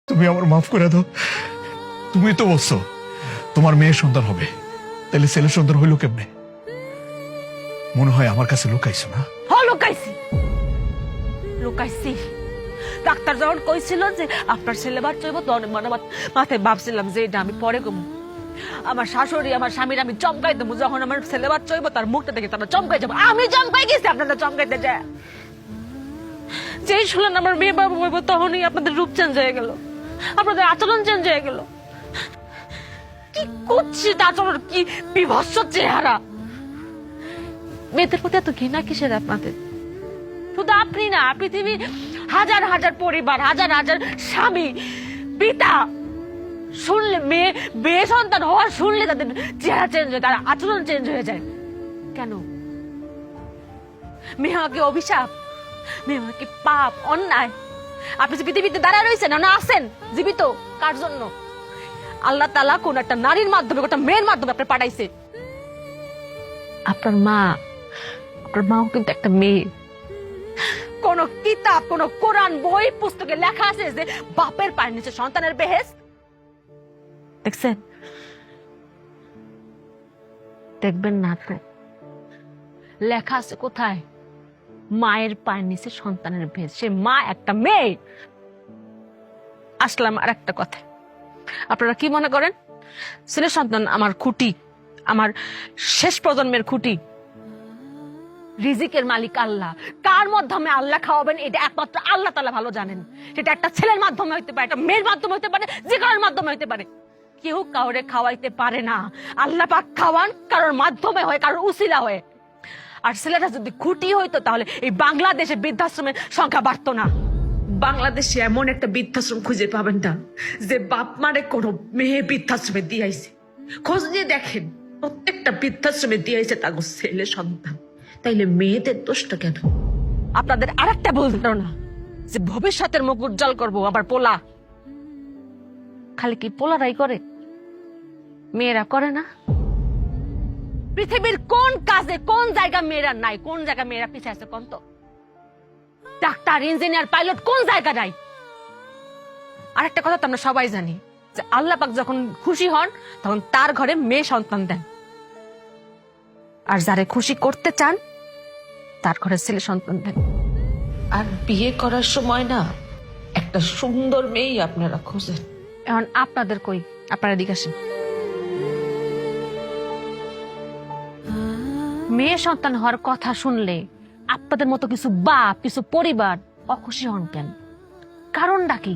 তুমি আমার মাফ করে দাও। তুমি তো বলছো তোমার মেয়ে সন্তান হবে, তাহলে ছেলে সন্তান হইল কেমনে? মনে হয় আমার কাছে লুকাইছো না? লুকাইছি লুকাইছি। ডাক্তার যখন কইছিল যে আপনার ছেলে বাচ্চা হইব, তখন মনে মাথায় ভাবছিলাম যে এটা আমি পরে কম। আমার শাশুড়ি আমার স্বামীর আমি চমকাই দেবো, যখন আমার ছেলে বাচ্চা হইব তার মুখটা দেখে তারা চমকাই যাবো। আমি চমকাই গেছি, আপনারা চমকাইতে যায়। যেই শুনলেন আমার মেয়ে বাবু হইব, তখনই আপনাদের রূপ চেঞ্জ হয়ে গেল, আপনাদের আচরণ চেঞ্জ হয়ে গেল। কি করছি আচরণ, কি বিভৎস চেহারা। মেয়েদের প্রতি এত ঘৃণা কিসের আপনাদের? শুধু আপনি না, পৃথিবী হাজার হাজার পরিবার, হাজার হাজার স্বামী, পিতা শুনলে মেয়ে সন্তান হওয়ার শুনলে তাদের চেহারা চেঞ্জ হয়, তার আচরণ চেঞ্জ হয়ে যায়। কেন? মেয়ে হওয়া কি অভিশাপ? মেয়ে হওয়া কি পাপ, অন্যায়? আপনি যে পৃথিবীতে দাঁড়ায় রয়েছেন না আছেন জীবিত, কার জন্য? আল্লাহ তাআলা কোন একটা নারীর মাধ্যমে, একটা মেয়ের মাধ্যমে আপনি পাঠাইছে। আপনার মাও কিন্তু একটা মেয়ে। কোন কিতাব, কোন কোরআন বই পুস্তকে লেখা আছে যে বাপের পায়ের নিচে সন্তানের বেহেশত? দেখছেন? দেখবেন না তো, লেখা আছে কোথায়? মায়ের পায়ের নিচে সন্তানের বেহেশত। সে মা একটা মেয়ে। আসলাম আর একটা কথা, আপনারা কি মনে করেন ছেলে সন্তান আমার খুঁটি, আমার শেষ প্রজন্মের খুঁটি? রিজিকের মালিক আল্লাহ। কার মাধ্যমে আল্লাহ খাওয়াবেন এটা একমাত্র আল্লাহ তাআলা ভালো জানেন। সেটা একটা ছেলের মাধ্যমে হইতে পারে, একটা মেয়ের মাধ্যমে হইতে পারে, যে কারোর মাধ্যমে হইতে পারে। কেউ কাউরে খাওয়াইতে পারে না। আল্লাহ পাক খাওয়ান কারোর মাধ্যমে হয়, কারোর উসিলা হয়। আর ছেলেটা যদি খুঁটি হইতো তাহলে এই বাংলাদেশে বৃদ্ধাশ্রমের সংখ্যা বাড়তো না। বাংলাদেশে এমন একটা বৃদ্ধাশ্রম খুঁজে পাবেন না যে বাপ মারে কোনো মেয়ে বৃদ্ধাশ্রমে দিয়েছে। খোঁজ নিয়ে দেখেন, প্রত্যেকটা বৃদ্ধাশ্রমে দিয়েছে তার ছেলে সন্তান। তাইলে মেয়েদের দোষটা কেন? আপনাদের আরেকটা ভুল ধারণা যে ভবিষ্যতের মুখ উজ্জ্বল করবো আবার পোলা। খালি কি পোলারাই করে? মেয়েরা করে না? পৃথিবীর কোন কাজে, কোন জায়গা মেয়েরা নাই? কোন জায়গা মেয়েরা পিছিয়ে আছে কোন তো? ডাক্তার, ইঞ্জিনিয়ার, পাইলট কোন জায়গা নাই? আরেকটা কথা তো আমরা সবাই জানি যে আল্লাহ পাক যখন খুশি হন তখন তার ঘরে মেয়ে সন্তান দেন, আর যারে খুশি করতে চান তার ঘরে ছেলে সন্তান দেন। আর বিয়ে করার সময় না একটা সুন্দর মেয়েই আপনারা খোঁজেন। এখন আপনাদের কই? আপনারা এদিকে আসেন। মেয়ে সন্তান হওয়ার কথা শুনলে আপনাদের মতো কিছু বাপ, কিছু পরিবার অখুশি হন কেন? কারণটা কি?